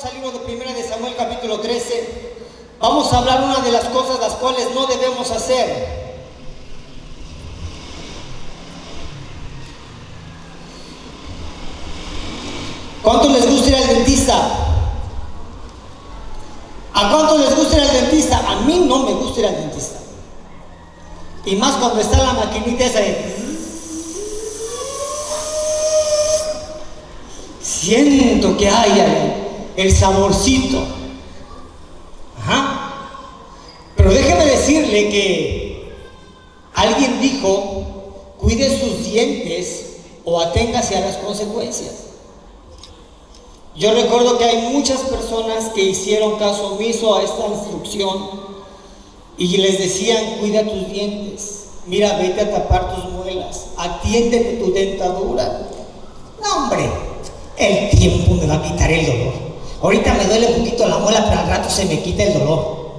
al libro de Primera de Samuel capítulo 13. Vamos a hablar una de las cosas las cuales no debemos hacer. ¿Cuántos les gusta ir al dentista? ¿A cuántos les gusta ir al dentista? A mí no me gusta ir al dentista. Y más cuando está la maquinita esa de... Siento que hay el saborcito. Ajá. Pero déjeme decirle que alguien dijo: cuide sus dientes o aténgase a las consecuencias. Yo recuerdo que hay muchas personas que hicieron caso omiso a esta instrucción y les decían: cuida tus dientes, mira, vete a tapar tus muelas, atiéndete tu dentadura. No, hombre, el tiempo me va a quitar el dolor. Ahorita me duele un poquito la muela, pero al rato se me quita el dolor.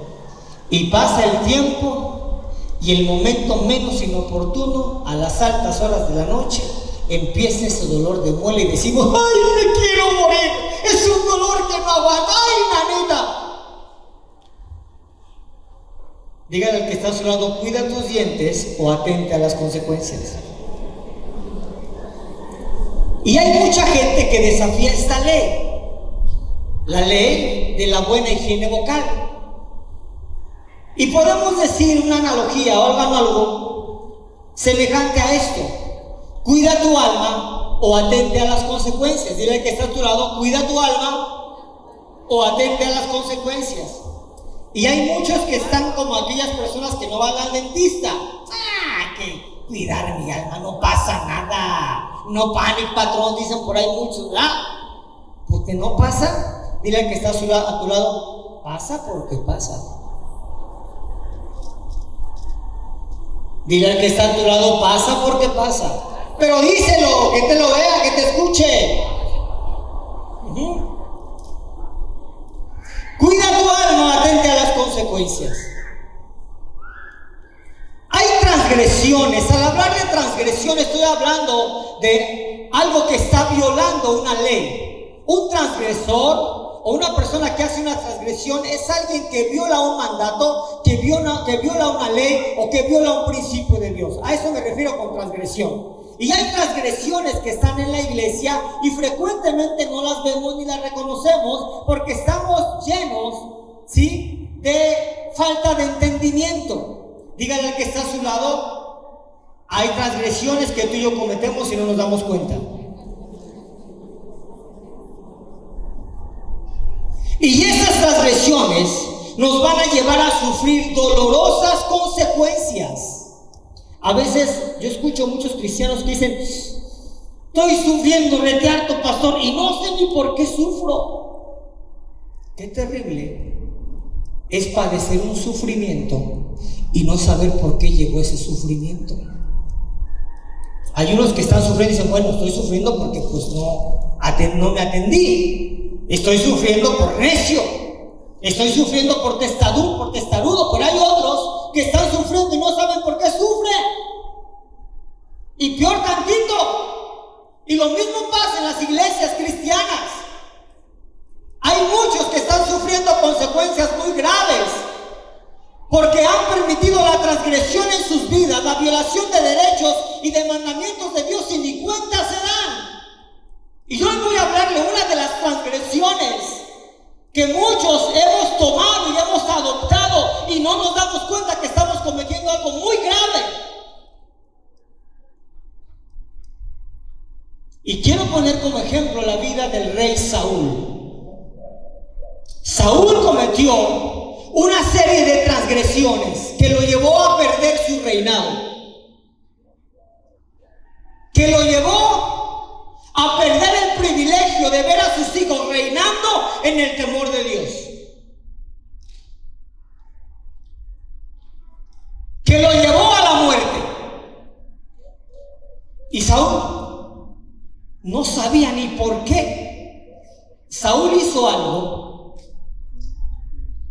Y pasa el tiempo y el momento menos inoportuno, a las altas horas de la noche, empieza ese dolor de muela y decimos: ¡ay, me quiero morir! Es un dolor que no aguanta. ¡Ay, nanita! Dígale al que está a su lado: cuida tus dientes o atente a las consecuencias. Y hay mucha gente que desafía esta ley, la ley de la buena higiene vocal. Y podemos decir una analogía o algo semejante a esto: cuida tu alma o atente a las consecuencias. Dile al que está a tu lado: cuida tu alma o atente a las consecuencias. Y hay muchos que están como aquellas personas que no van al dentista. Que cuidar mi alma, no pasa nada. No panic, patrón, dicen por ahí muchos, ¿verdad? Porque no pasa. Dile al que está a tu lado: pasa porque pasa. Dile al que está a tu lado: pasa porque pasa. Pero díselo, que te lo vea, que te escuche. Cuida tu alma, atente a las consecuencias. Hay transgresiones. Al hablar de transgresión estoy hablando de algo que está violando una ley. Un transgresor o una persona que hace una transgresión es alguien que viola un mandato, que viola una ley o que viola un principio de Dios. A eso me refiero con transgresión. Y hay transgresiones que están en la iglesia y frecuentemente no las vemos ni las reconocemos porque estamos llenos, ¿sí?, de falta de entendimiento. Dígale al que está a su lado: hay transgresiones que tú y yo cometemos y no nos damos cuenta. Y esas transgresiones nos van a llevar a sufrir dolorosas consecuencias. A veces yo escucho muchos cristianos que dicen: estoy sufriendo rete harto, pastor, y no sé ni por qué sufro. Qué terrible es padecer un sufrimiento y no saber por qué llegó ese sufrimiento. Hay unos que están sufriendo y dicen: bueno, estoy sufriendo porque pues no me atendí. Estoy sufriendo por necio. Estoy sufriendo por testarudo. Pero hay otros que están sufriendo y no saben por qué sufren. Y peor tantito. Y lo mismo pasa en las iglesias cristianas. Hay muchos que están sufriendo consecuencias muy graves porque han permitido la transgresión en sus vidas, la violación de derechos y de mandamientos de Dios, y ni cuenta se dan. Y yo hoy voy a hablarle una de las transgresiones que muchos hemos tomado y hemos adoptado y no nos damos cuenta que estamos cometiendo algo muy grave. Y quiero poner como ejemplo la vida del rey Saúl. Saúl cometió una serie de transgresiones que lo llevó a perder su reinado, que lo llevó a perder el privilegio de ver a sus hijos reinando en el temor de Dios, que lo llevó a la muerte. Y Saúl no sabía ni por qué. Saúl hizo algo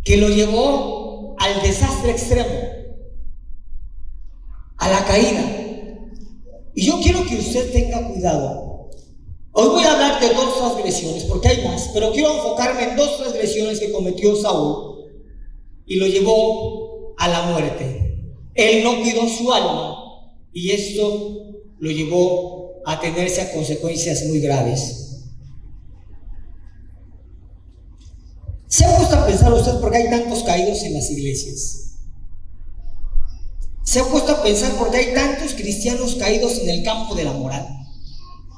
que lo llevó al desastre extremo, a la caída. Y yo quiero que usted tenga cuidado. Hoy voy a hablar hablar de dos transgresiones, porque hay más, pero quiero enfocarme en dos transgresiones que cometió Saúl y lo llevó a la muerte. Él no cuidó su alma y esto lo llevó a tenerse a consecuencias muy graves. ¿Se ha puesto a pensar usted por qué hay tantos caídos en las iglesias? ¿Se ha puesto a pensar por qué hay tantos cristianos caídos en el campo de la moral?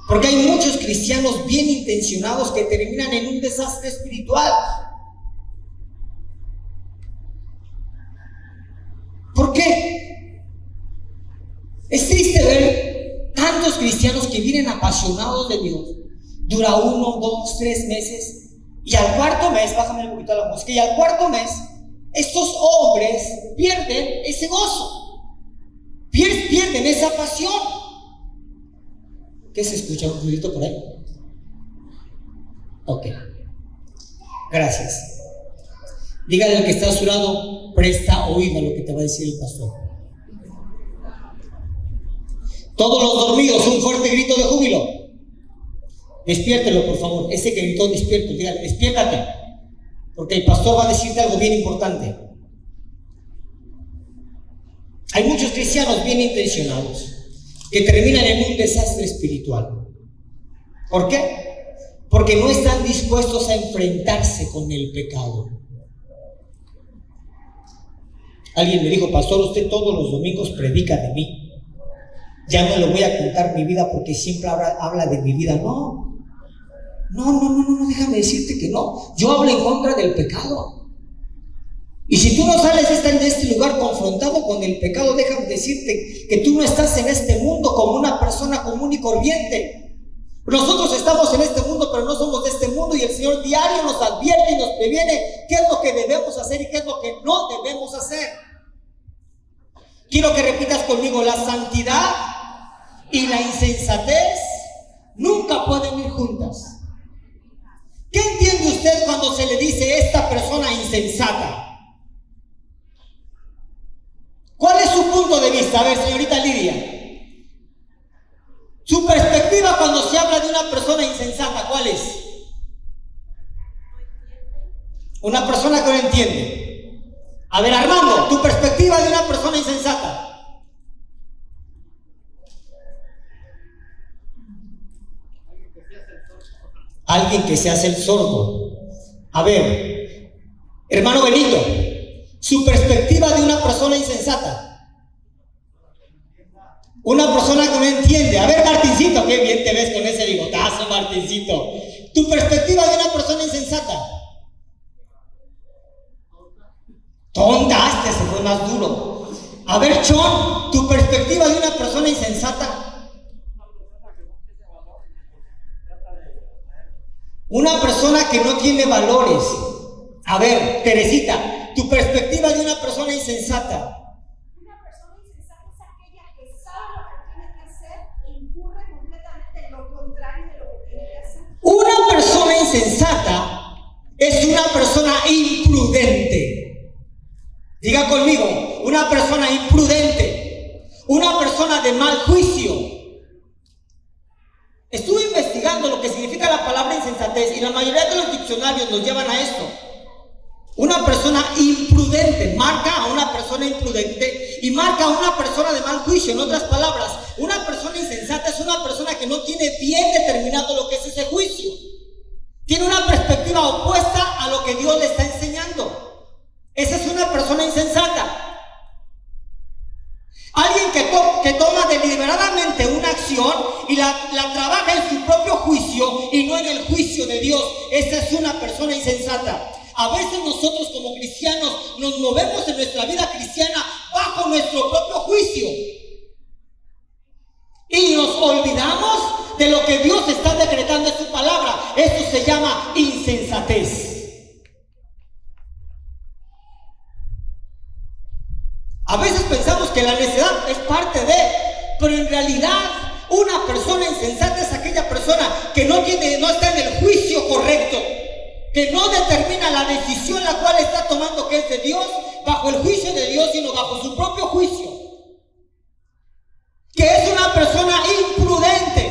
Porque hay muchos cristianos bien intencionados que terminan en un desastre espiritual. ¿Por qué? Es triste ver tantos cristianos que vienen apasionados de Dios. Dura 1, 2, 3 meses. Y al cuarto mes, bájame un poquito la música, y al cuarto mes, estos hombres pierden ese gozo, pierden esa pasión. ¿Qué se escucha? ¿Un ruidito por ahí? Ok, gracias. Dígale al que está a su lado, presta oído a lo que te va a decir el pastor. Todos los dormidos, un fuerte grito de júbilo. Despiértelo, por favor. Ese que gritó, despierto. Dígale, despiértate. Porque el pastor va a decirte algo bien importante. Hay muchos cristianos bien intencionados que terminan en un desastre espiritual. ¿Por qué? Porque no están dispuestos a enfrentarse con el pecado. Alguien me dijo, pastor, usted todos los domingos predica de mí. Ya no le voy a contar mi vida porque siempre habla de mi vida. No, déjame decirte que no. Yo hablo en contra del pecado. Y si tú no sales de este lugar confrontado con el pecado, déjame decirte que tú no estás en este mundo como una persona común y corriente. Nosotros estamos en este mundo, pero no somos de este mundo, y el Señor diario nos advierte y nos previene qué es lo que debemos hacer y qué es lo que no debemos hacer. Quiero que repitas conmigo: la santidad y la insensatez nunca pueden ir juntas. ¿Qué entiende usted cuando se le dice esta persona insensata? ¿Cuál es su punto de vista? A ver, señorita Lidia, su perspectiva cuando se habla de una persona insensata, ¿cuál es? Una persona que no entiende. A ver, Armando, tu perspectiva de una persona insensata. Alguien que se hace el sordo. A ver, hermano Benito, su perspectiva de una persona insensata. Una persona que no entiende. A ver, Martincito, qué bien te ves con ese bigotazo, Martincito. Tu perspectiva de una persona insensata. Tonta, este se fue más duro. A ver, Chon, tu perspectiva de una persona insensata. Una persona que no tiene valores. A ver, Teresita, tu perspectiva de una persona insensata. Una persona insensata es aquella que sabe lo que tiene que hacer e incurre completamente en lo contrario de lo que tiene que hacer. Una persona insensata es una persona imprudente. Diga conmigo, una persona imprudente, una persona de mal juicio. Estuve investigando lo que significa la palabra insensatez y la mayoría de los diccionarios nos llevan a esto. Una persona imprudente marca a una persona imprudente y marca a una persona de mal juicio. En otras palabras, una persona insensata es una persona que no tiene bien determinado lo que es ese juicio. Tiene una perspectiva opuesta a lo que Dios le está enseñando. Esa es una persona insensata. Alguien que toma deliberadamente una acción y la trabaja en su propio juicio y no en el juicio de Dios. Esa es una persona insensata. A veces nosotros como cristianos nos movemos en nuestra vida cristiana bajo nuestro propio juicio y nos olvidamos de lo que Dios está decretando en su palabra. Esto se llama insensatez. A veces pensamos que la necedad es parte de, pero en realidad una persona insensata es aquella persona que no está en el juicio correcto, que no determina la decisión la cual está tomando, que es de Dios, bajo el juicio de Dios, sino bajo su propio juicio, que es una persona imprudente.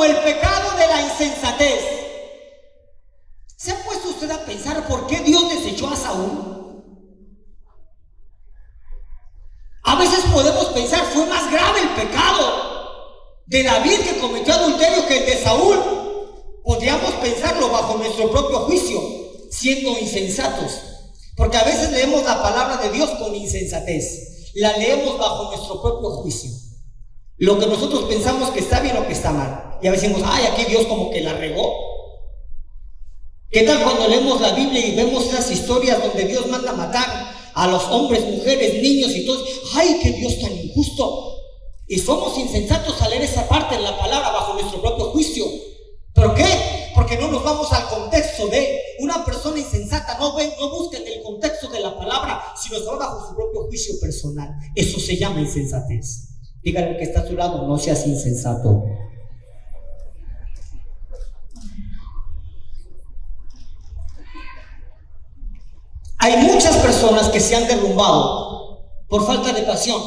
como el pecado de la insensatez. ¿Se ha puesto usted a pensar por qué Dios desechó a Saúl? A veces podemos pensar, fue más grave el pecado de David que cometió adulterio que el de Saúl. Podríamos pensarlo bajo nuestro propio juicio, siendo insensatos. Porque a veces leemos la palabra de Dios con insensatez. La leemos bajo nuestro propio juicio. Lo que nosotros pensamos que está bien o que está mal. Y a veces decimos, ay, aquí Dios como que la regó. ¿Qué tal cuando leemos la Biblia y vemos esas historias donde Dios manda matar a los hombres, mujeres, niños y todos? ¡Ay, qué Dios tan injusto! Y somos insensatos al leer esa parte de la palabra bajo nuestro propio juicio. ¿Por qué? Porque no nos vamos al contexto de una persona insensata. No busca en el contexto de la palabra, sino se va bajo su propio juicio personal. Eso se llama insensatez. Dígale al que está a tu lado, no seas insensato. Hay muchas personas que se han derrumbado por falta de pasión,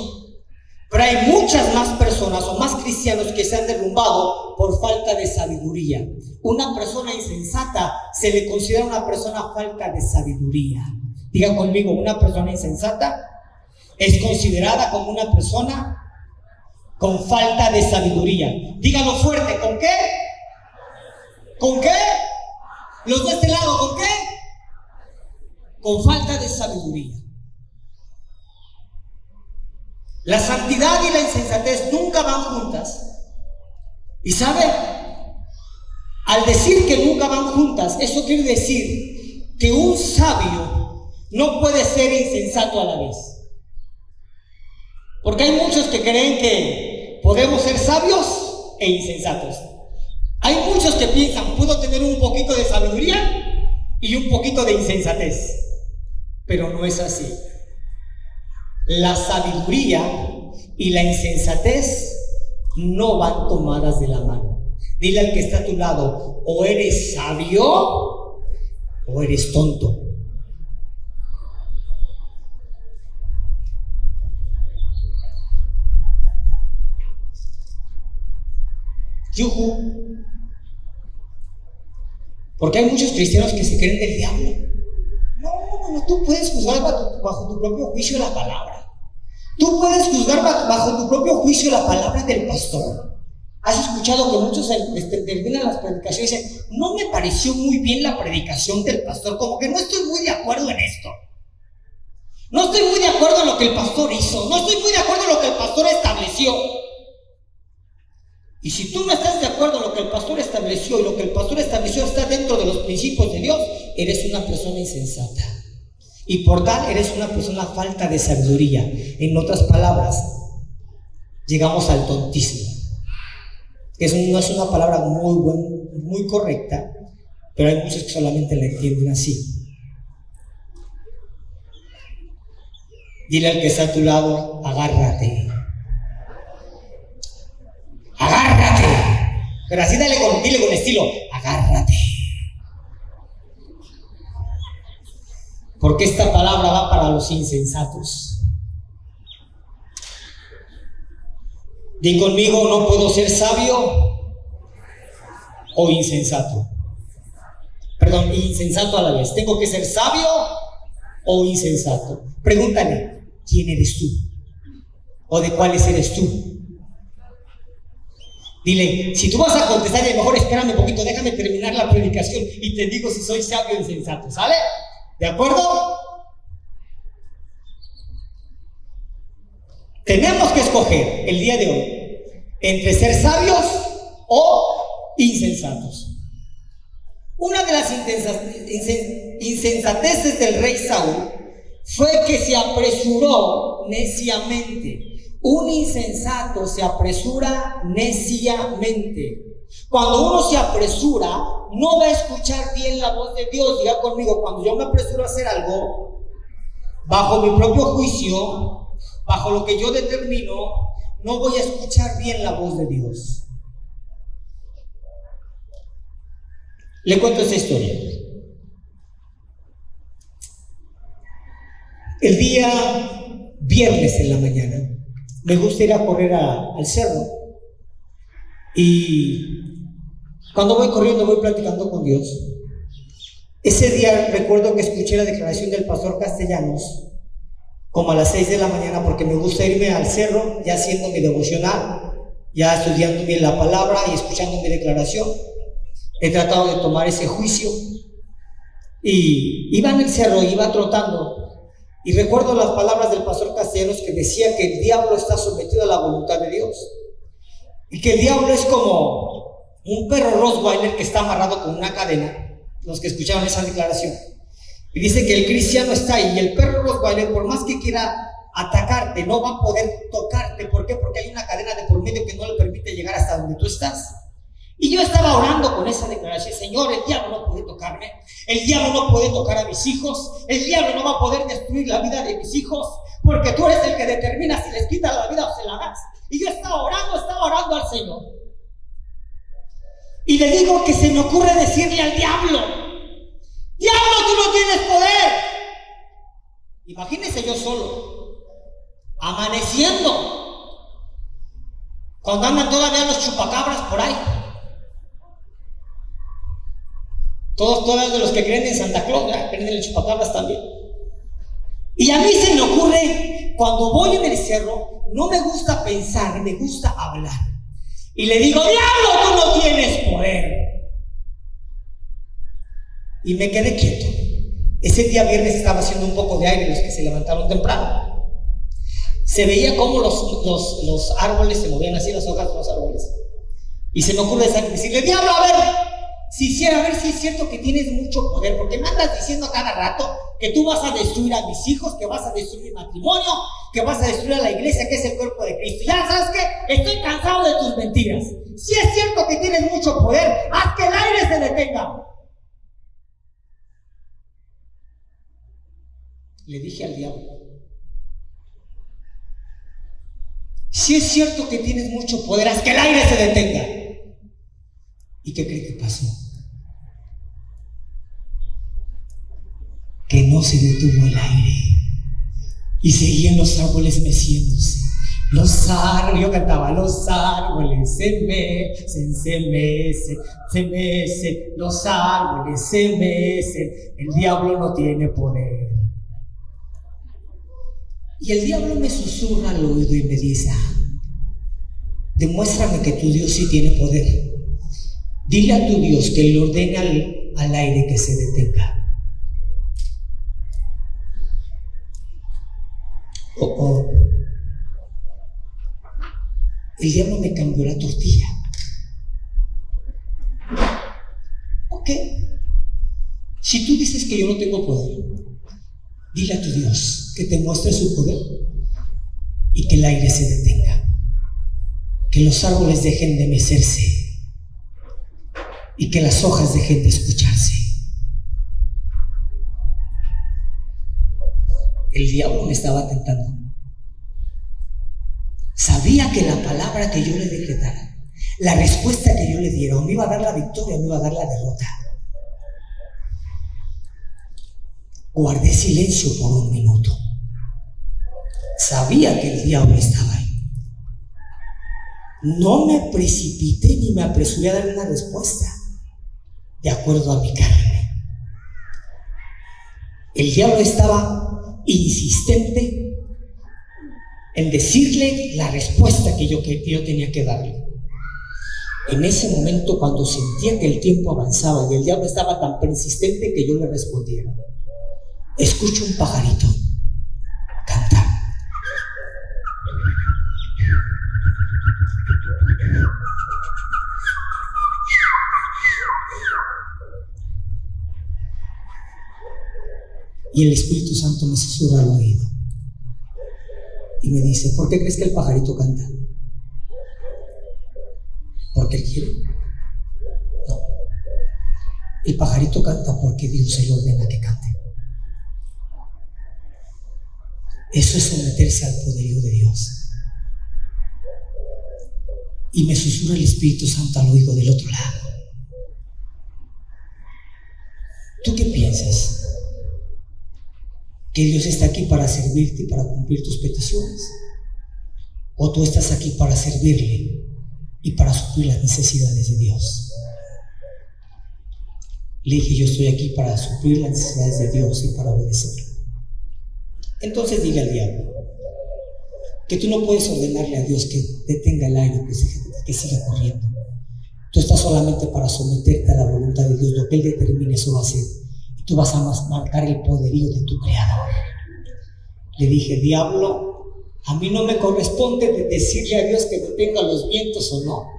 pero hay muchas más personas o más cristianos que se han derrumbado por falta de sabiduría. Una persona insensata se le considera una persona falta de sabiduría. Diga conmigo, una persona insensata es considerada como una persona con falta de sabiduría. Dígalo fuerte, ¿con qué? ¿Con qué? Los de este lado, ¿con qué? Con falta de sabiduría. La santidad y la insensatez nunca van juntas. ¿Y sabe? Al decir que nunca van juntas, eso quiere decir que un sabio no puede ser insensato a la vez. Porque hay muchos que creen que podemos ser sabios e insensatos. Hay muchos que piensan, puedo tener un poquito de sabiduría y un poquito de insensatez. Pero no es así. La sabiduría y la insensatez no van tomadas de la mano. Dile al que está a tu lado, o eres sabio o eres tonto. Yujú. Porque hay muchos cristianos que se creen del diablo. No, tú puedes juzgar bajo tu propio juicio la palabra. Tú puedes juzgar bajo tu propio juicio la palabra del pastor. ¿Has escuchado que muchos terminan las predicaciones y dicen, no me pareció muy bien la predicación del pastor, como que no estoy muy de acuerdo en esto? No estoy muy de acuerdo en lo que el pastor hizo, no estoy muy de acuerdo en lo que el pastor estableció. Y si tú no estás de acuerdo en lo que el pastor estableció y lo que el pastor estableció está dentro de los principios de Dios, eres una persona insensata. Y por tal eres una persona falta de sabiduría. En otras palabras, llegamos al tontismo. Eso no es una palabra muy correcta, pero hay muchos que solamente la entienden así. Dile al que está a tu lado, agárrate. Agárrate. Pero así dile con estilo, agárrate. Porque esta palabra va para los insensatos. Di conmigo, no puedo ser sabio o insensato. Perdón, insensato a la vez. Tengo que ser sabio o insensato. Pregúntale, ¿quién eres tú? ¿O de cuáles eres tú? Dile, si tú vas a contestar, a lo mejor espérame un poquito, déjame terminar la predicación y te digo si soy sabio o insensato, ¿sale? ¿De acuerdo? Tenemos que escoger el día de hoy entre ser sabios o insensatos. Una de las insensateces del rey Saúl fue que se apresuró neciamente. Un insensato se apresura neciamente. Cuando uno se apresura, no va a escuchar bien la voz de Dios. Diga conmigo, cuando yo me apresuro a hacer algo, bajo mi propio juicio, bajo lo que yo determino, no voy a escuchar bien la voz de Dios. Le cuento esta historia. El día viernes en la mañana, me gusta ir a correr al cerro. Y Cuando voy corriendo, voy platicando con Dios. Ese día recuerdo que escuché la declaración del pastor Castellanos como a las 6 de la mañana, porque me gusta irme al cerro ya haciendo mi devocional, ya estudiando bien la palabra y escuchando mi declaración. He tratado de tomar ese juicio y iba en el cerro, iba trotando, y recuerdo las palabras del pastor Castellanos que decía que el diablo está sometido a la voluntad de Dios y que el diablo es como un perro Rottweiler que está amarrado con una cadena. Los que escucharon esa declaración, y dice que el cristiano está ahí y el perro Rottweiler, por más que quiera atacarte, no va a poder tocarte. ¿Por qué? Porque hay una cadena de por medio que no le permite llegar hasta donde tú estás. Y yo estaba orando con esa declaración: Señor, el diablo no puede tocarme, el diablo no puede tocar a mis hijos, el diablo no va a poder destruir la vida de mis hijos, porque tú eres el que determina si les quitas la vida o se la das. Y yo estaba orando al Señor, y le digo que se me ocurre decirle al diablo: diablo, tú no tienes poder. Imagínense yo solo, amaneciendo, cuando andan todavía los chupacabras por ahí. Todos de los que creen en Santa Claus, ¿ya? Creen en el chupacabras también. Y a mí se me ocurre, cuando voy en el cerro, no me gusta pensar, me gusta hablar. Y le digo: diablo, tú no tienes poder. Y me quedé quieto. Ese día viernes estaba haciendo un poco de aire, los que se levantaron temprano. Se veía cómo los árboles se movían así, las hojas de los árboles. Y se me ocurre decirle: diablo, a ver si es cierto que tienes mucho poder, porque me andas diciendo a cada rato que tú vas a destruir a mis hijos, que vas a destruir el matrimonio, que vas a destruir a la iglesia, que es el cuerpo de Cristo. Ya sabes que estoy cansado de tus mentiras. Si es cierto que tienes mucho poder, haz que el aire se detenga. Le dije al diablo: si es cierto que tienes mucho poder, haz que el aire se detenga. ¿Y qué cree que pasó? Que no se detuvo el aire y seguían los árboles meciéndose. Los árboles, yo cantaba: los árboles se mecen, los árboles se mecen, el diablo no tiene poder. Y el diablo me susurra al oído y me dice: demuéstrame que tu Dios sí tiene poder. Dile a tu Dios que le ordene al aire que se detenga. El diablo me cambió la tortilla. Ok, si tú dices que yo no tengo poder, dile a tu Dios que te muestre su poder y que el aire se detenga, que los árboles dejen de mecerse y que las hojas dejen de escucharse. El diablo me estaba tentando. Sabía que la palabra que yo le decretara, la respuesta que yo le diera, o me iba a dar la victoria o me iba a dar la derrota. Guardé silencio por un minuto. Sabía que el diablo estaba ahí. No me precipité ni me apresuré a dar una respuesta de acuerdo a mi carne. El diablo estaba insistente en decirle la respuesta que yo tenía que darle. En ese momento, cuando sentía que el tiempo avanzaba y el diablo estaba tan persistente que yo le respondiera, escucho un pajarito cantar. Y el Espíritu Santo me susurra al oído y me dice: ¿por qué crees que el pajarito canta? ¿Porque él quiere? No. El pajarito canta porque Dios se le ordena que cante. Eso es someterse al poderío de Dios. Y me susurra el Espíritu Santo al oído del otro lado: ¿tú qué piensas? ¿Que Dios está aquí para servirte y para cumplir tus peticiones? ¿O tú estás aquí para servirle y para suplir las necesidades de Dios? Le dije, yo estoy aquí para suplir las necesidades de Dios y para obedecer. Entonces dile al diablo que tú no puedes ordenarle a Dios que detenga el aire, que siga corriendo. Tú estás solamente para someterte a la voluntad de Dios. Lo que Él determine, eso va a hacer. Y tú vas a marcar el poderío de tu Creador. Le dije, diablo, a mí no me corresponde decirle a Dios que detenga los vientos o no.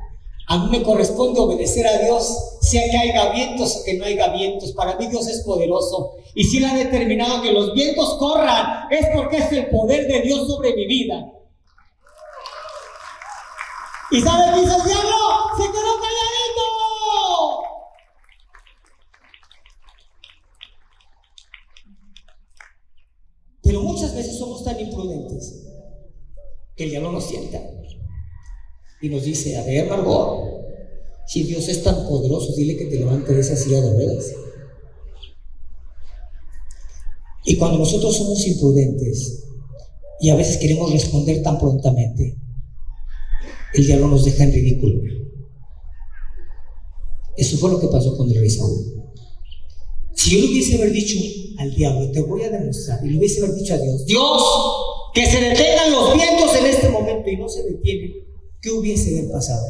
A mí me corresponde obedecer a Dios, sea que haya vientos o que no haya vientos. Para mí Dios es poderoso. Y si Él ha determinado que los vientos corran, es porque es el poder de Dios sobre mi vida. ¿Y sabe qué hizo el diablo? ¡Se quedó calladito! Pero muchas veces somos tan imprudentes que el diablo nos sienta y nos dice, a ver, Margot, si Dios es tan poderoso, dile que te levante de esa silla de ruedas. Y cuando nosotros somos imprudentes y a veces queremos responder tan prontamente, el diablo nos deja en ridículo. Eso fue lo que pasó con el rey Saúl. Si yo le hubiese haber dicho al diablo, te voy a demostrar, y le hubiese haber dicho a Dios, Dios, que se detengan los vientos en este momento, y no se detienen, ¿qué hubiese haber pasado?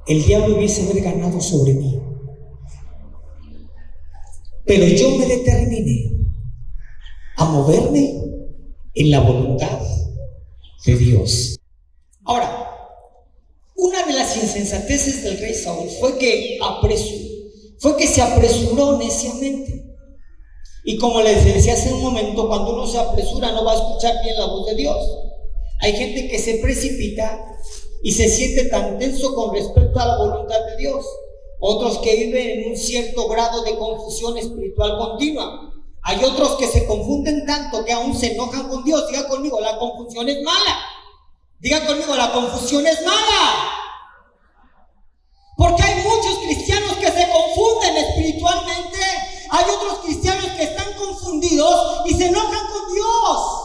El diablo hubiese haber ganado sobre mí. Pero yo me determiné a moverme en la voluntad de Dios. Ahora, una de las insensateces del rey Saúl fue que se apresuró neciamente. Y como les decía hace un momento, cuando uno se apresura no va a escuchar bien la voz de Dios. Hay gente que se precipita y se siente tan tenso con respecto a la voluntad de Dios. Otros que viven en un cierto grado de confusión espiritual continua. Hay otros que se confunden tanto que aún se enojan con Dios. Diga conmigo, la confusión es mala. Diga conmigo, la confusión es mala. Porque hay muchos cristianos que se confunden espiritualmente. Hay otros cristianos que están confundidos y se enojan con Dios.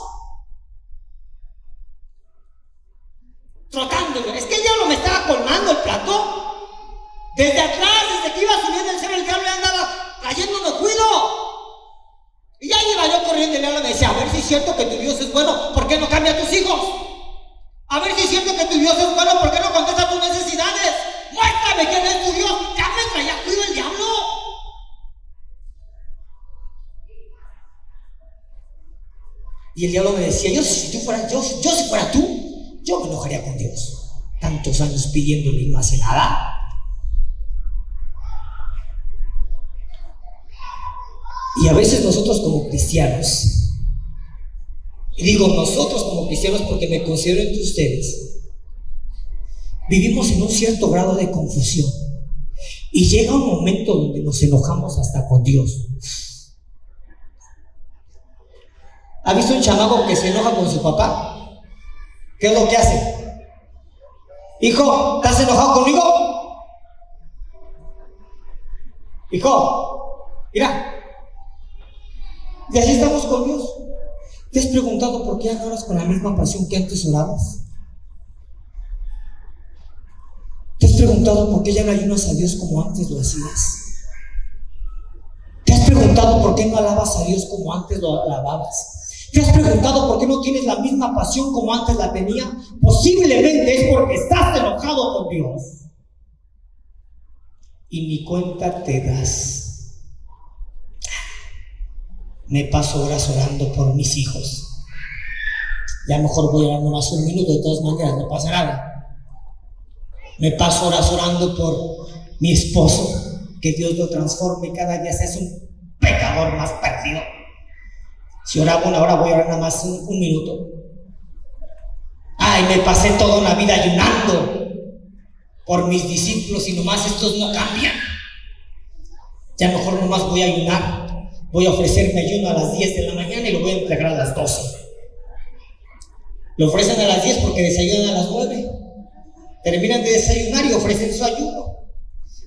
Trotando. Es que el diablo me estaba colmando el plato. Desde atrás, desde que iba subiendo el cielo, el diablo andaba trayéndome cuido. Y ya iba yo corriendo y el diablo me decía, a ver si es cierto que tu Dios es bueno, ¿por qué no cambia a tus hijos? A ver si es cierto que tu Dios es bueno, ¿por qué no contesta tus necesidades? Muéstrame quién es tu Dios. Ya me traía cuido el diablo. Y el diablo me decía, si fuera tú, yo me enojaría con Dios. Tantos años pidiéndole y no hace nada. Y a veces nosotros como cristianos, y digo nosotros como cristianos porque me considero entre ustedes, vivimos en un cierto grado de confusión. Y llega un momento donde nos enojamos hasta con Dios. ¿Ha visto un chamaco que se enoja con su papá? ¿Qué es lo que hace? Hijo, ¿estás enojado conmigo? Hijo, mira. Y así estamos con Dios. ¿Te has preguntado por qué adoras con la misma pasión que antes orabas? ¿Te has preguntado por qué ya no ayunas a Dios como antes lo hacías? ¿Te has preguntado por qué no alabas a Dios como antes lo alababas? ¿Te has preguntado por qué no tienes la misma pasión como antes la tenía? Posiblemente es porque estás enojado con Dios. Y ni cuenta te das. Me paso horas orando por mis hijos. Ya mejor voy a orar nomás un minuto, de todas maneras no pasa nada. Me paso horas orando por mi esposo, que Dios lo transforme y cada día se hace un pecador más perdido. Si oraba una hora, voy a orar nada más un minuto. Ay, me pasé toda una vida ayunando por mis discípulos y nomás estos no cambian. Ya mejor nomás voy a ayunar. Voy a ofrecerme ayuno a las 10 de la mañana y lo voy a entregar a las 12. Lo ofrecen a las 10 porque desayunan a las 9. Terminan de desayunar y ofrecen su ayuno.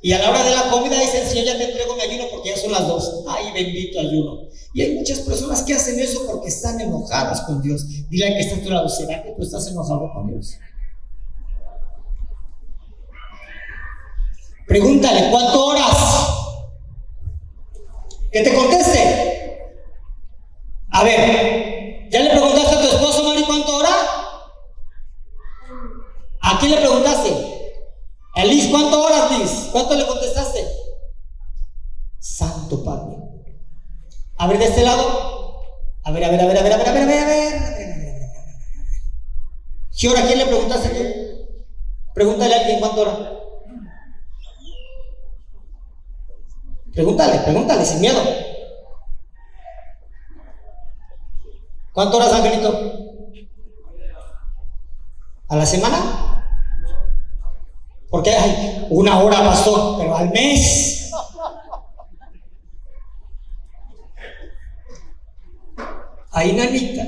Y a la hora de la comida dicen, Señor, ya te entrego mi ayuno porque ya son las 2. Ay, bendito ayuno. Y hay muchas personas que hacen eso porque están enojadas con Dios. Dile que está a tu lado, ¿será que tú estás enojado con Dios? Pregúntale, ¿cuánto oras? Que te conteste. A ver, ¿ya le preguntaste a tu esposo, Mari, cuánto ora? ¿A quién le preguntaste? A Liz, ¿cuánto oras, Liz? ¿Cuánto le contestaste? Santo Padre. A ver, de este lado. A ver. Giora, ¿a quién le preguntaste tú? Pregúntale a alguien cuánto ora. Pregúntale, sin miedo. ¿Cuánto horas, Angelito? ¿A la semana? Porque hay 1 hora, pastor, pero al mes. Ay, nanita.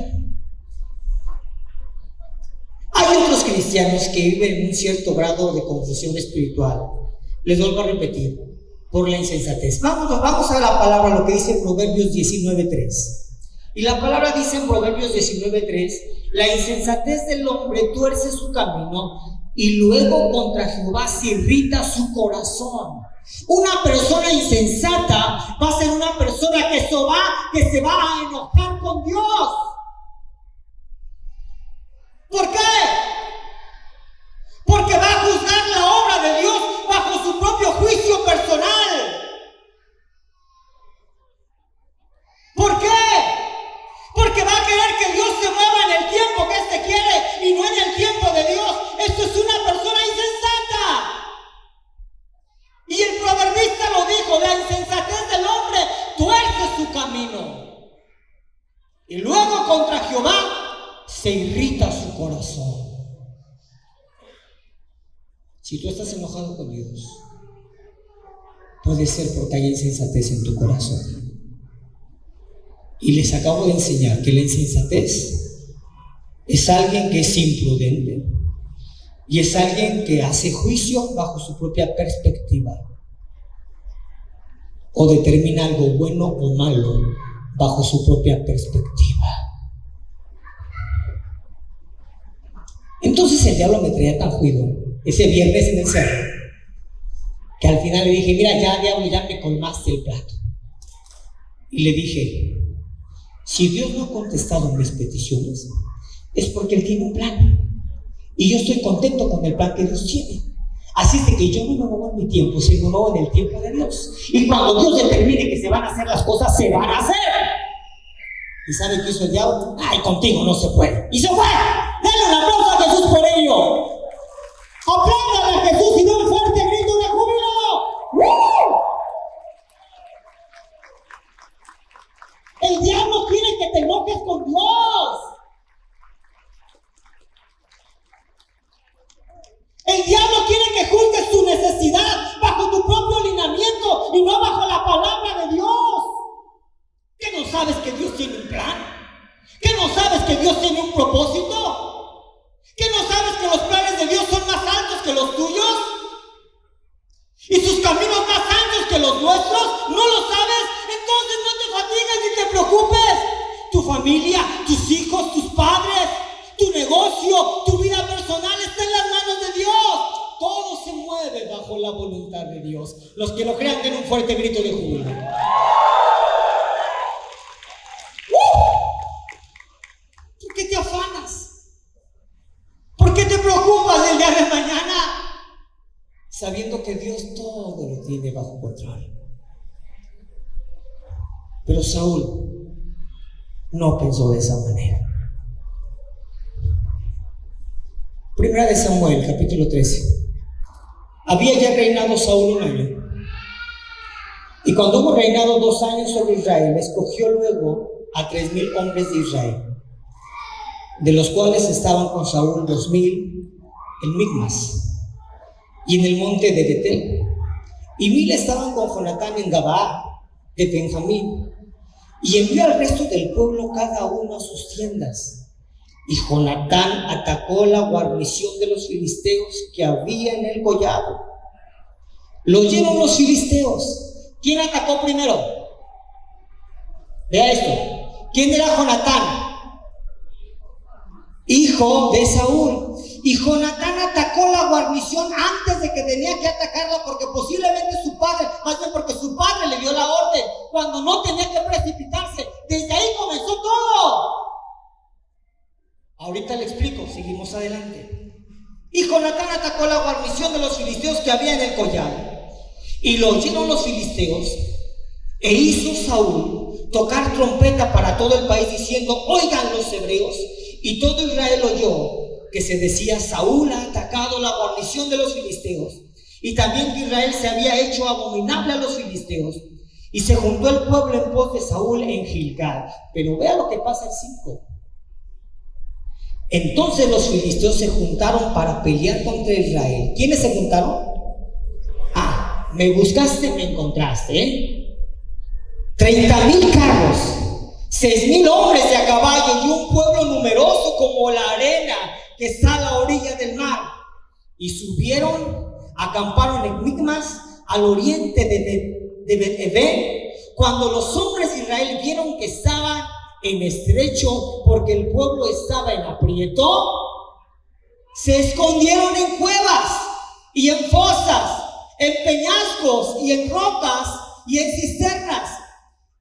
Hay otros cristianos que viven en un cierto grado de confusión espiritual. Les vuelvo a repetir. Por la insensatez. Vamos a la palabra, lo que dice en Proverbios 19:3. Y la palabra dice en Proverbios 19:3: la insensatez del hombre tuerce su camino y luego contra Jehová se irrita su corazón. Una persona insensata va a ser una persona que se va a enojar con Dios. ¿Por qué? Porque va a juzgar la obra de Dios bajo su propio juicio personal. ¿Por qué? Porque va a querer que Dios se mueva en el tiempo que éste quiere y no en el tiempo de Dios. Esto es una persona insensata. Y el proverbista lo dijo: la insensatez del hombre tuerce su camino y luego contra Jehová se irrita su corazón. Si tú estás enojado con Dios, puede ser porque hay insensatez en tu corazón. Y les acabo de enseñar que la insensatez es alguien que es imprudente y es alguien que hace juicio bajo su propia perspectiva o determina algo bueno o malo bajo su propia perspectiva. Entonces el diablo me traía tan juido ese viernes en el cerro que al final le dije: mira, ya diablo, ya me colmaste el plato. Y le dije: si Dios no ha contestado mis peticiones, es porque Él tiene un plan. Y yo estoy contento con el plan que Dios tiene. Así es de que yo no me muevo en mi tiempo, sino me muevo en el tiempo de Dios. Y cuando Dios determine que se van a hacer las cosas, se van a hacer. ¿Y sabe qué hizo el diablo? Ay, contigo no se puede. Y se fue. Denle un aplauso a Jesús por ello. Apláudale a Jesús y dale un fuerte grito de júbilo. ¡Woo! El diablo quiere que te enojes con Dios. El diablo quiere que juzgues tu necesidad bajo tu propio alineamiento y no bajo la palabra de Dios. ¿Qué no sabes que Dios tiene un plan? ¿Qué no sabes que Dios tiene un propósito? ¿Qué no sabes que los planes de Dios son más altos que los tuyos? ¿Y sus caminos más anchos que los nuestros? ¿No lo sabes? Entonces no te fatigues ni te preocupes. Tu familia, tus hijos, tus padres, tu negocio, tu vida personal está en las manos de Dios. Todo se mueve bajo la voluntad de Dios. Los que lo crean den un fuerte grito de júbilo. ¿Por qué te afanas? ¿Por qué te preocupas del día de mañana? Sabiendo que Dios todo lo tiene bajo control. Pero Saúl no pensó de esa manera. Primera de Samuel, capítulo 13. Había ya reinado Saúl 1 año. Y cuando hubo reinado 2 años sobre Israel, escogió luego a 3,000 hombres de Israel, de los cuales estaban con Saúl 2,000 en Micmas y en el monte de Betel, y 1,000 estaban con Jonatán en Gabaa de Benjamín, y envió al resto del pueblo cada uno a sus tiendas. Y Jonatán atacó la guarnición de los filisteos que había en el collado. Lo oyeron los filisteos. ¿Quién atacó primero? Vea esto. ¿Quién era Jonatán? Hijo de Saúl. Y Jonatán atacó la guarnición antes de que tenía que atacarla, porque posiblemente su padre, más bien porque su padre le dio la orden, cuando no tenía que precipitarse. Desde ahí comenzó todo. Ahorita le explico, seguimos adelante. Y Jonatán atacó la guarnición de los filisteos que había en el collado, y lo oyeron los filisteos, e hizo Saúl tocar trompeta para todo el país, diciendo: oigan los hebreos. Y todo Israel oyó que se decía: Saúl ha atacado la guarnición de los filisteos, y también que Israel se había hecho abominable a los filisteos. Y se juntó el pueblo en pos de Saúl en Gilgal. Pero vea lo que pasa el 5. Entonces los filisteos se juntaron para pelear contra Israel. ¿Quiénes se juntaron? Me buscaste, me encontraste, 30,000 carros, 6,000 hombres de a caballo y un pueblo numeroso como la arena que está a la orilla del mar. Y subieron, acamparon en Micmas, al oriente de Bet-Eben. Cuando los hombres de Israel vieron que estaban en estrecho, porque el pueblo estaba en aprieto, se escondieron en cuevas y en fosas, en peñascos y en rocas y en cisternas.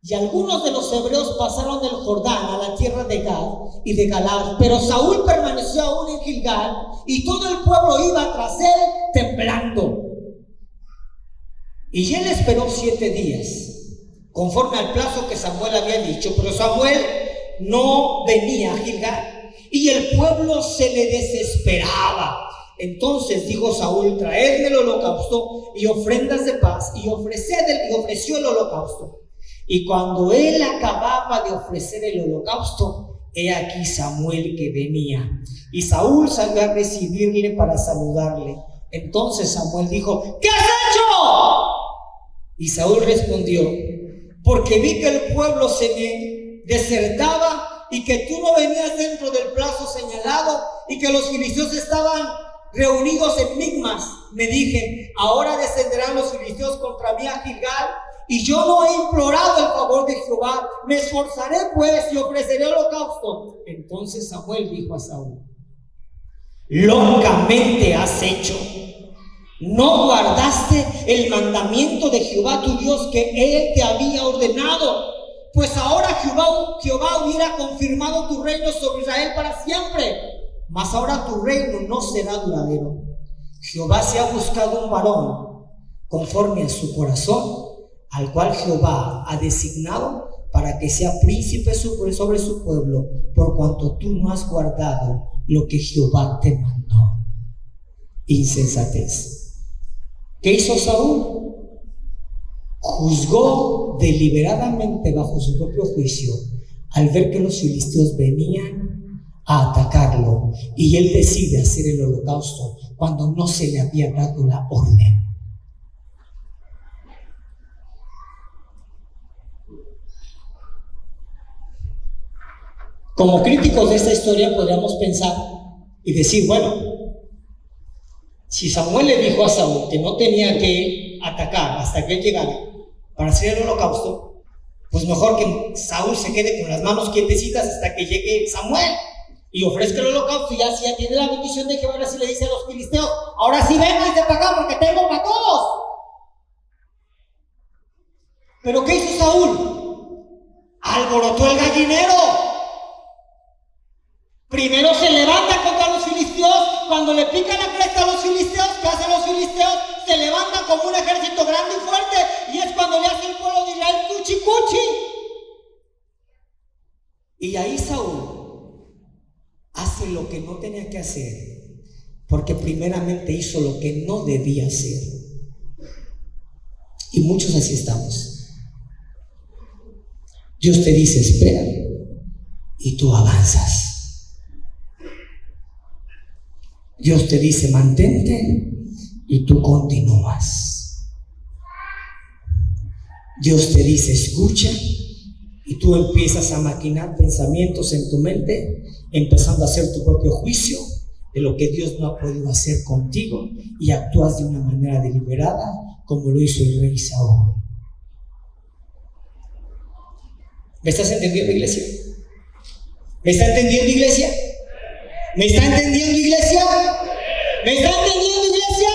Y algunos de los hebreos pasaron del Jordán a la tierra de Gad y de Galaad, pero Saúl permaneció aún en Gilgal, y todo el pueblo iba tras él temblando. Y él esperó 7 días, conforme al plazo que Samuel había dicho, pero Samuel no venía a Gilgal, y el pueblo se le desesperaba. Entonces dijo Saúl: traedme el holocausto y ofrendas de paz. Y ofreció el holocausto. Y cuando él acababa de ofrecer el holocausto, he aquí Samuel que venía. Y Saúl salió a recibirle para saludarle. Entonces Samuel dijo: ¿qué has hecho? Y Saúl respondió: porque vi que el pueblo se me desertaba, y que tú no venías dentro del plazo señalado, y que los filisteos estaban reunidos en Micmas. Me dije: ahora descenderán los filisteos contra mí a Gilgal, y yo no he implorado el favor de Jehová. Me esforzaré pues y ofreceré holocausto. Entonces Samuel dijo a Saúl: locamente has hecho. No guardaste el mandamiento de Jehová tu Dios que él te había ordenado. Pues ahora Jehová hubiera confirmado tu reino sobre Israel para siempre. Mas ahora tu reino no será duradero. Jehová se ha buscado un varón conforme a su corazón, al cual Jehová ha designado para que sea príncipe sobre su pueblo, por cuanto tú no has guardado lo que Jehová te mandó. Insensatez. ¿Qué hizo Saúl? Juzgó deliberadamente bajo su propio juicio, al ver que los filisteos venían a atacarlo, y él decide hacer el holocausto cuando no se le había dado la orden. Como críticos de esta historia podríamos pensar y decir: bueno, si Samuel le dijo a Saúl que no tenía que atacar hasta que él llegara para hacer el holocausto, pues mejor que Saúl se quede con las manos quietecitas hasta que llegue Samuel y ofrezca el holocausto, y ya si ya tiene la bendición de Jehová, ahora sí le dice a los filisteos: ahora sí vénganse para acá porque tengo para todos. Pero ¿qué hizo Saúl? Alborotó el gallinero. Primero se levanta contra los filisteos. Cuando le pican la cresta a los filisteos, ¿qué hacen los filisteos? Se levantan como un ejército grande y fuerte, y es cuando le hace el pueblo de Israel cuchi cuchi. Y ahí Saúl hace lo que no tenía que hacer, porque primeramente hizo lo que no debía hacer. Y muchos así estamos. Dios te dice: espera, y tú avanzas. Dios te dice: mantente, y tú continúas. Dios te dice: escucha, y tú empiezas a maquinar pensamientos en tu mente, empezando a hacer tu propio juicio de lo que Dios no ha podido hacer contigo, y actúas de una manera deliberada, como lo hizo el rey Saúl. ¿Me estás entendiendo, iglesia? ¿Me está entendiendo, iglesia? ¿Me está entendiendo, iglesia? ¿Me está entendiendo, iglesia?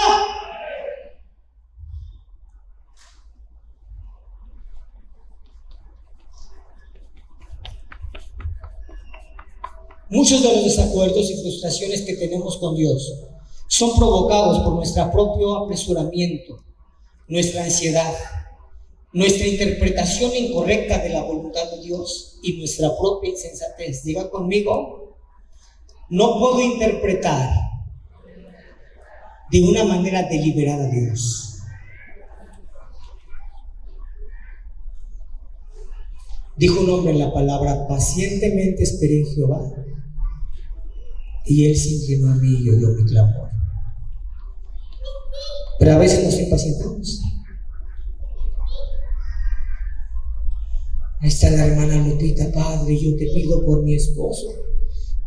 Muchos de los desacuerdos y frustraciones que tenemos con Dios son provocados por nuestro propio apresuramiento, nuestra ansiedad, nuestra interpretación incorrecta de la voluntad de Dios y nuestra propia insensatez. Diga conmigo, no puedo interpretar de una manera deliberada a Dios. Dijo un hombre en la palabra: pacientemente esperé en Jehová, y Él se inclinó a mí y oyó mi clamor. Pero a veces nos impacientamos. Ahí está la hermana Lupita: Padre, yo te pido por mi esposo,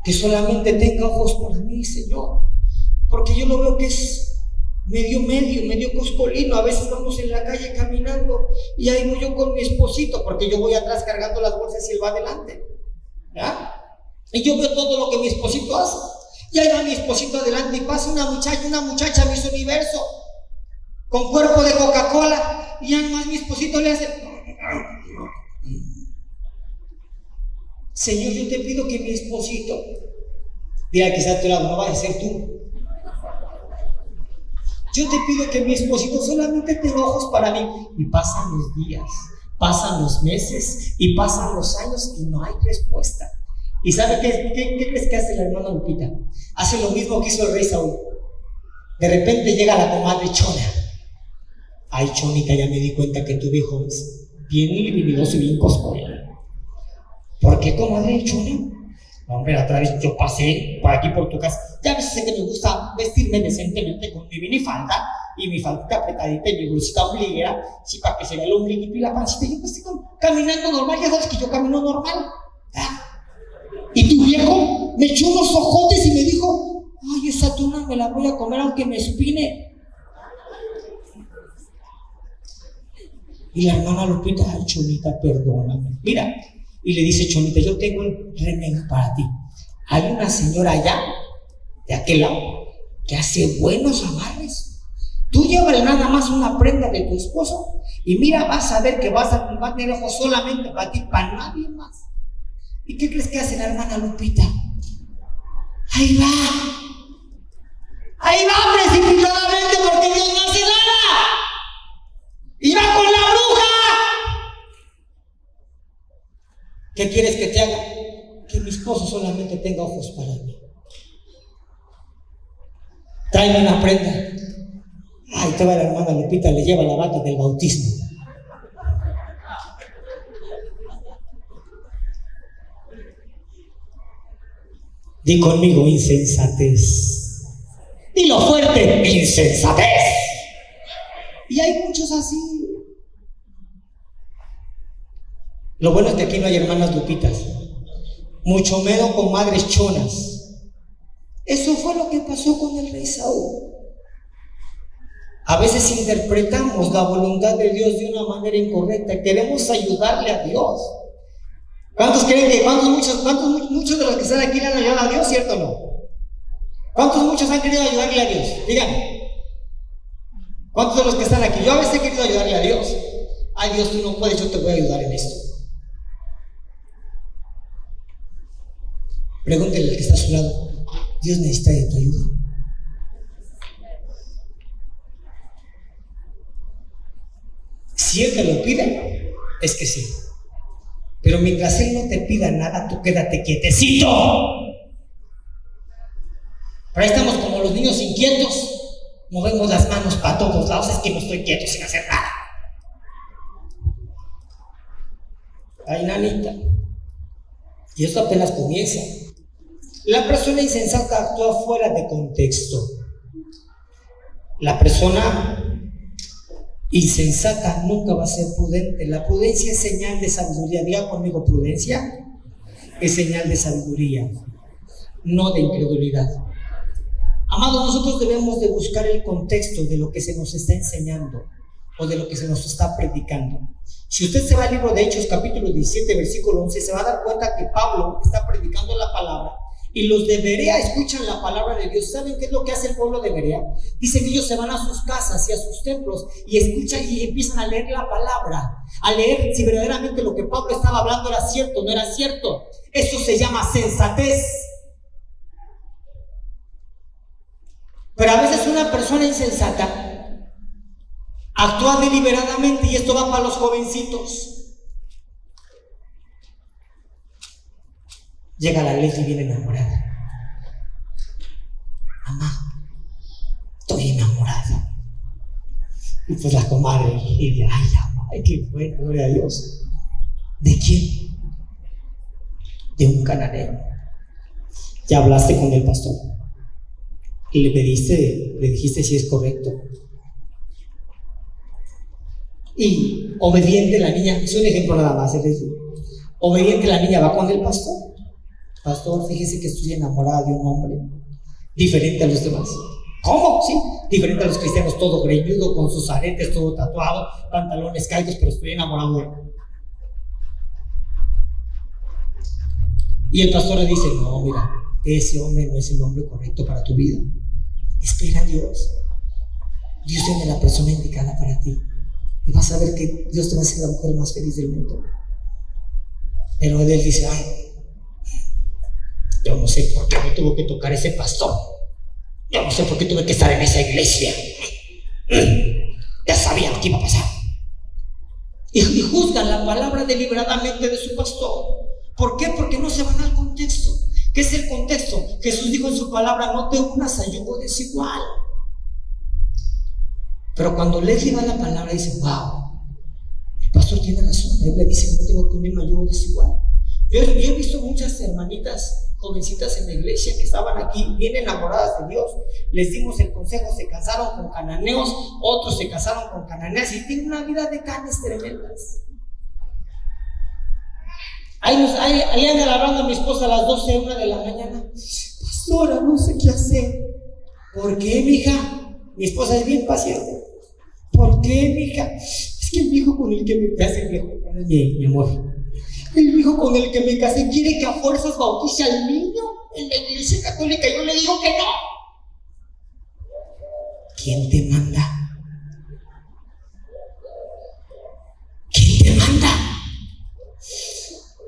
que solamente tenga ojos para mí, Señor, porque yo lo veo que es medio coscolino. A veces vamos en la calle caminando y ahí voy yo con mi esposito, porque yo voy atrás cargando las bolsas y él va adelante, ¿ya? Y yo veo todo lo que mi esposito hace, y ahí va mi esposito adelante, y pasa una muchacha Miss Universo, con cuerpo de Coca-Cola, y además mi esposito le hace: Señor, yo te pido que mi esposito, mira que está a tu lado, no vaya a ser tú, yo te pido que mi esposito solamente tenga ojos para mí. Y pasan los días, pasan los meses y pasan los años y no hay respuesta. ¿Y sabe qué crees que hace la hermana Lupita? Hace lo mismo que hizo el rey Saúl. De repente llega la comadre Chona: ay, Chonita, ya me di cuenta que tu viejo es bien libidinoso y bien coscolero. ¿Por qué, comadre Chona? Hombre, la otra vez yo pasé por aquí por tu casa. Ya ves que me gusta vestirme decentemente con mi minifalda y mi faldita apretadita y mi blusita ombliguera, sí, para que se vea el ombliguito y la pancita. Y yo pues estoy caminando normal, ya sabes que yo camino normal, ¿ah? Y tu viejo me echó unos ojotes y me dijo: ay, esa tuna me la voy a comer aunque me espine. Y la hermana Lupita: ay, Chonita, perdóname. Mira, y le dice Chonita: yo tengo un remedio para ti. Hay una señora allá, de aquel lado, que hace buenos amarres. Tú llévale nada más una prenda de tu esposo y mira, vas a ver que va a tener ojos solamente para ti, para nadie más. ¿Y qué crees que hace la hermana Lupita? Ahí va precipitadamente, porque Dios no hace nada. Y va con la bruja. ¿Qué quieres que te haga? Que mi esposo solamente tenga ojos para mí. Tráeme una prenda. Ay, te va la hermana Lupita, le lleva la bata del bautismo. Di conmigo: insensatez. Dilo fuerte: insensatez. Y hay muchos así. Lo bueno es que aquí no hay hermanas Lupitas, mucho menos con madres chonas. Eso fue lo que pasó con el rey Saúl. A veces interpretamos la voluntad de Dios de una manera incorrecta. Queremos ayudarle a Dios. ¿Cuántos creen que muchos de los que están aquí le han ayudado a Dios, cierto o no? Muchos han querido ayudarle a Dios? Díganme. ¿Cuántos de los que están aquí? Yo a veces he querido ayudarle a Dios. Ay, Dios, tú no puedes, yo te voy a ayudar en esto. Pregúntele al que está a su lado: Dios necesita de tu ayuda. Si Él te lo pide, es que sí. Pero mientras Él no te pida nada, tú quédate quietecito. Pero ahí estamos como los niños inquietos, movemos las manos para todos lados. Es que no estoy quieto sin hacer nada. Ay, nanita. Y esto apenas comienza. La persona insensata actúa fuera de contexto. La persona insensata nunca va a ser prudente. La prudencia es señal de sabiduría. Diga conmigo: prudencia es señal de sabiduría, no de incredulidad. Amados, nosotros debemos de buscar el contexto de lo que se nos está enseñando o de lo que se nos está predicando. Si usted se va al libro de Hechos, capítulo 17, versículo 11, se va a dar cuenta que Pablo está predicando la palabra y los de Berea escuchan la palabra de Dios. ¿Saben qué es lo que hace el pueblo de Berea? Dice que ellos se van a sus casas y a sus templos y escuchan y empiezan a leer la palabra, a leer si verdaderamente lo que Pablo estaba hablando era cierto o no era cierto. Eso se llama sensatez. Pero a veces una persona insensata actúa deliberadamente, y esto va para los jovencitos. Llega la Leslie bien enamorada. Mamá, estoy enamorada. Y pues la comadre Lidia, ay, qué bueno, gloria a Dios. ¿De quién? De un cananeo. ¿Ya hablaste con el pastor? ¿Y le dijiste si es correcto? Y obediente la niña, es un ejemplo nada más, obediente la niña va con el pastor. Pastor, fíjese que estoy enamorada de un hombre diferente a los demás. ¿Cómo? Sí, diferente a los cristianos, todo greñudo, con sus aretes, todo tatuado, pantalones caídos, pero estoy enamorado de él. Y el pastor le dice, no, mira, ese hombre no es el hombre correcto para tu vida. Espera a Dios. Dios tiene la persona indicada para ti. Y vas a ver que Dios te va a hacer la mujer más feliz del mundo. Pero él dice, ay, yo no sé por qué me tuvo que tocar ese pastor. Yo no sé por qué tuve que estar en esa iglesia. Ya sabía lo que iba a pasar. Y juzgan la palabra deliberadamente de su pastor. ¿Por qué? Porque no se van al contexto. ¿Qué es el contexto? Jesús dijo en su palabra, no te unas a yugo desigual. Pero cuando Leslie va a la palabra dice, wow, el pastor tiene razón. Él le dice, no tengo que unirme a yugo desigual. Yo he visto muchas hermanitas jovencitas en la iglesia que estaban aquí bien enamoradas de Dios. Les dimos el consejo, se casaron con cananeos, otros se casaron con cananeas y tienen una vida de canes tremendas. Ahí anda hablando a mi esposa a las 12, 1 de la mañana. Pastora, no sé qué hacer. ¿Por qué, mija? Mi esposa es bien paciente. ¿Por qué, mija? Es que el hijo con el que me casé, mi amor, el hijo con el que me casé quiere que a fuerzas bautice al niño en la iglesia católica. Yo le digo que no. ¿Quién te manda? ¿Quién te manda?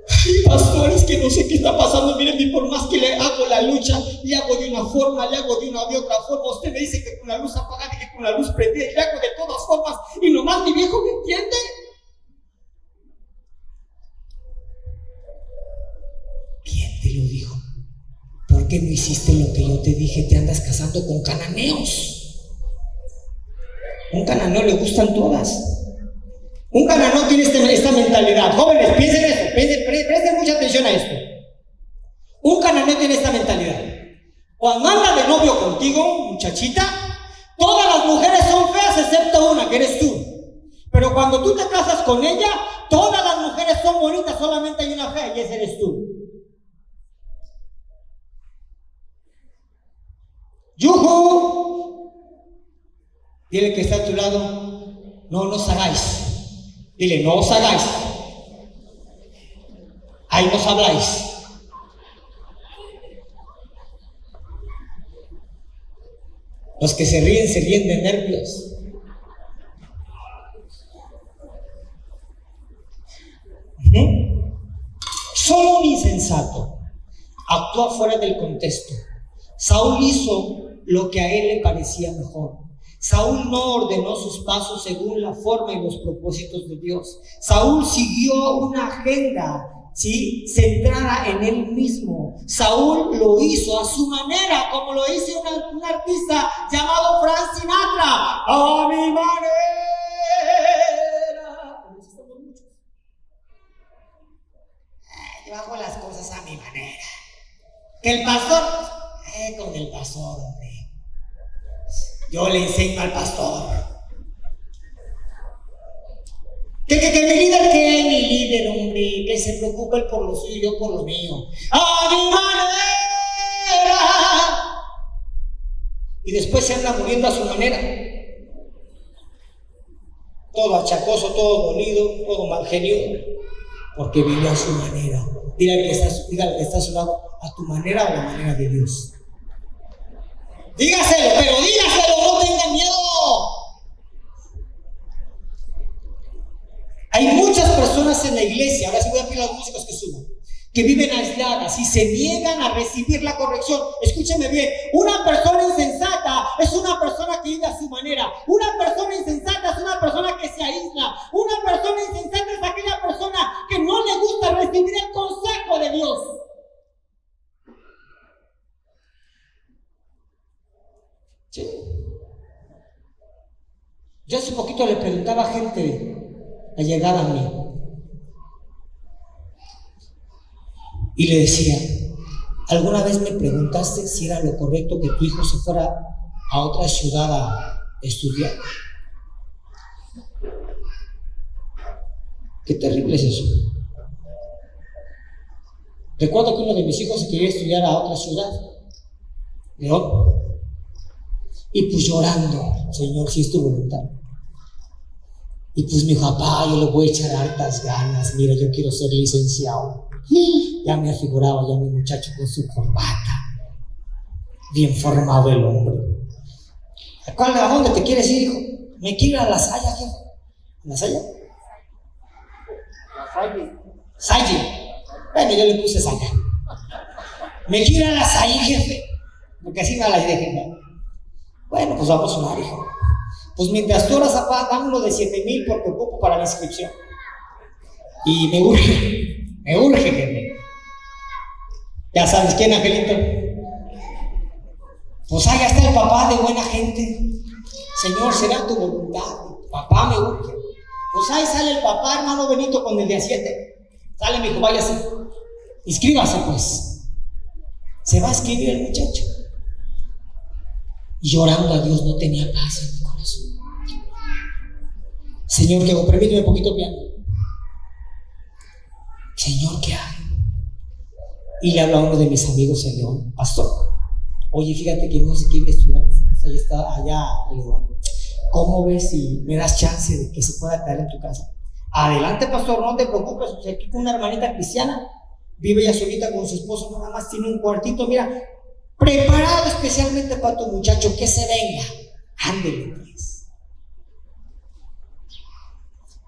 Ay, pastor, es que no sé qué está pasando. Miren, por más que le hago la lucha, le hago de una forma, le hago de otra forma. Usted me dice que con la luz apagada y que con la luz prendida, y le hago de todas formas, y nomás mi viejo me entiende. ¿Quién te lo dijo? ¿Por qué no hiciste lo que yo te dije? Te andas casando con cananeos. Un cananeo le gustan todas. Un cananeo tiene esta mentalidad. Jóvenes, piensen esto, presten mucha atención a esto. Un cananeo tiene esta mentalidad. Cuando anda de novio contigo, muchachita, todas las mujeres son feas excepto una, que eres tú. Pero cuando tú te casas con ella, todas las mujeres son bonitas, solamente hay una fea y esa eres tú. ¡Yujú! Dile que está a tu lado, no os hagáis. Dile, no os hagáis. Ahí nos habláis. Los que se ríen de nervios. Solo un insensato actúa fuera del contexto. Saúl hizo lo que a él le parecía mejor. Saúl no ordenó sus pasos según la forma y los propósitos de Dios. Saúl siguió una agenda, ¿sí?, centrada en él mismo. Saúl lo hizo a su manera, como lo hizo un artista llamado Frank Sinatra. A mi manera. Yo hago las cosas a mi manera. Que el pastor, con el pastor, hombre. Yo le enseño al pastor. Que mi líder, mi líder, hombre, que se preocupe él por lo suyo y yo por lo mío. A mi manera. Y después se anda muriendo a su manera. Todo achacoso, todo dolido, todo mal genio. Porque vive a su manera. Dígale que está a su lado, a tu manera o a la manera de Dios. Dígaselo, pero dígaselo, no tengan miedo. Hay muchas personas en la iglesia, ahora sí voy a pedir a los músicos que suban, que viven aisladas y se niegan a recibir la corrección. Escúcheme bien, una persona insensata es una persona que vive a su manera. Una persona insensata es una persona que se aísla. Una persona insensata es aquella persona que no le gusta recibir el consejo de Dios. Sí. Yo hace poquito le preguntaba a gente allegada a mí y le decía: ¿alguna vez me preguntaste si era lo correcto que tu hijo se fuera a otra ciudad a estudiar? Qué terrible es eso. Recuerdo que uno de mis hijos se quería estudiar a otra ciudad, León, y pues llorando: Señor, si es tu voluntad. Y pues mi hijo: papá, yo le voy a echar hartas ganas, mira, yo quiero ser licenciado. Ya me afiguraba ya mi muchacho con su corbata, bien formado el hombre. ¿A dónde te quieres ir, hijo? Me quiero ir a La Salle, jefe. ¿A La Salle? Salle. Bueno, yo le puse Salle. Me quiero ir a La Salle, jefe, porque así me la idea, jefe. Bueno, pues vamos a orar, hijo. Pues mientras tú oras, papá, dámelo de 7,000 porque ocupo para la inscripción. Y me urge, jefe. Ya sabes quién, Angelito. Pues allá está el papá de buena gente. Señor, será tu voluntad. Papá, me urge. Pues ahí sale el papá, hermano Benito, con el día 7. Sale, mi hijo, váyase. Inscríbase, pues. Se va a escribir el muchacho. Y llorando a Dios, no tenía paz en mi corazón. Señor, ¿qué hago? Permíteme un poquito piano. Señor, ¿qué hago? Y le habla a uno de mis amigos en León: pastor, oye, fíjate que no se quiere estudiar, allá en León. ¿Cómo ves si me das chance de que se pueda quedar en tu casa? Adelante, pastor, no te preocupes. Aquí con una hermanita cristiana, vive ella solita con su esposo, nada más tiene un cuartito, mira, preparado especialmente para tu muchacho, que se venga. Ándele, pues.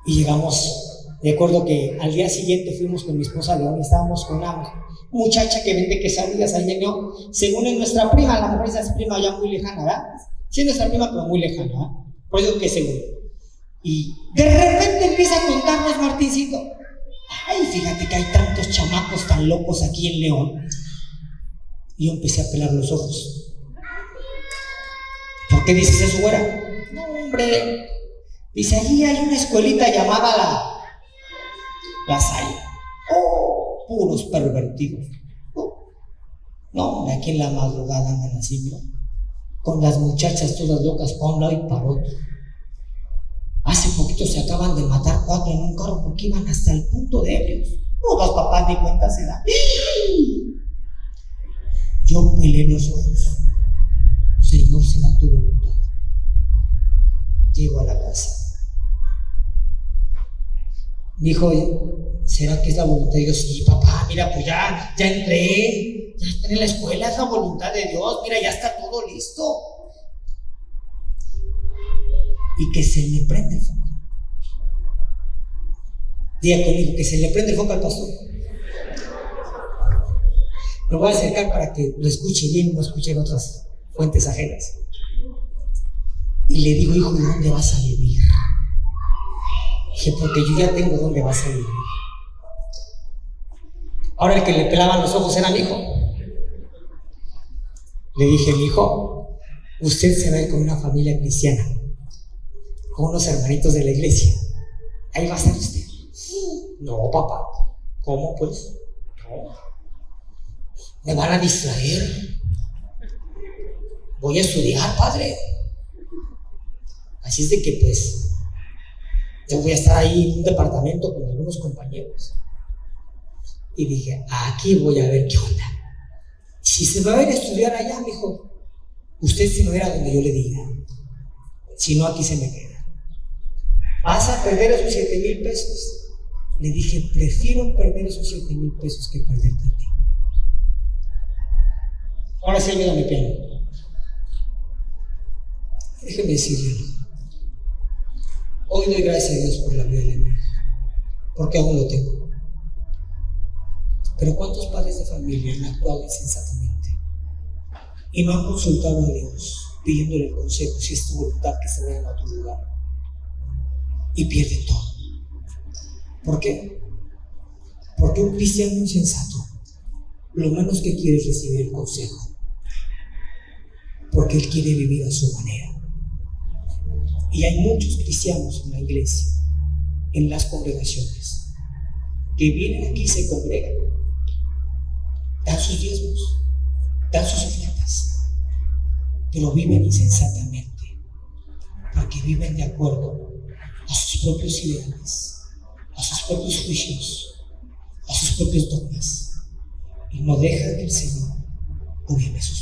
Y llegamos, recuerdo que al día siguiente fuimos con mi esposa a León y estábamos con una muchacha que vende quesadillas ahí en León. Según es nuestra prima, a lo mejor esa es prima ya muy lejana, ¿verdad? Sí, es nuestra prima, pero muy lejana, ¿verdad? Por eso que seguro. Y de repente empieza a contarnos Martincito: ay, fíjate que hay tantos chamacos tan locos aquí en León. Y yo empecé a pelar los ojos. ¿Por qué dices eso, güera? No, hombre. Dice: allí hay una escuelita llamada La Salle. Oh, puros pervertidos. Oh. No, aquí en la madrugada andan así, mira, con las muchachas todas locas para un lado y para otro. Hace poquito se acaban de matar 4 en un carro porque iban hasta el punto de ebrios. No, los papás ni cuenta se dan. Yo pelé los ojos. Señor, será tu voluntad. Llego a la casa. Dijo: ¿será que es la voluntad de Dios? Sí, papá, mira, pues ya entré en la escuela, es la voluntad de Dios, mira, ya está todo listo. Y que se le prende el foco. Diga conmigo: que se le prende el foco al pastor. Lo voy a acercar para que lo escuche bien y no escuche en otras fuentes ajenas. Y le digo: hijo, ¿y dónde vas a vivir? Dije: porque yo ya tengo dónde vas a vivir. Ahora el que le pelaban los ojos era mi hijo. Le dije: mi hijo, usted se va a ir con una familia cristiana, con unos hermanitos de la iglesia. Ahí va a estar usted. No, papá. ¿Cómo pues? No. Me van a distraer. Voy a estudiar, padre. Así es de que pues yo voy a estar ahí en un departamento con algunos compañeros. Y dije: aquí voy a ver qué onda. Si se va a ir a estudiar allá, mijo, usted se va a ir a donde yo le diga. Si no, aquí se me queda. ¿Vas a perder esos 7,000 pesos? Le dije: prefiero perder esos 7,000 pesos que perderte a ti. Ahora sí, ayúdame, piano. Déjeme decirle: hoy doy gracias a Dios por la vida de mi hijo, porque aún lo tengo. Pero ¿cuántos padres de familia han actuado insensatamente y no han consultado a Dios pidiéndole el consejo si es tu voluntad que se vayan a otro lugar? Y pierden todo. ¿Por qué? Porque un cristiano insensato lo menos que quiere es recibir el consejo, porque él quiere vivir a su manera. Y hay muchos cristianos en la iglesia, en las congregaciones, que vienen aquí y se congregan, dan sus diezmos, dan sus ofrendas, pero viven insensatamente, porque viven de acuerdo a sus propios ideales, a sus propios juicios, a sus propios dogmas, y no dejan que el Señor gobierne sus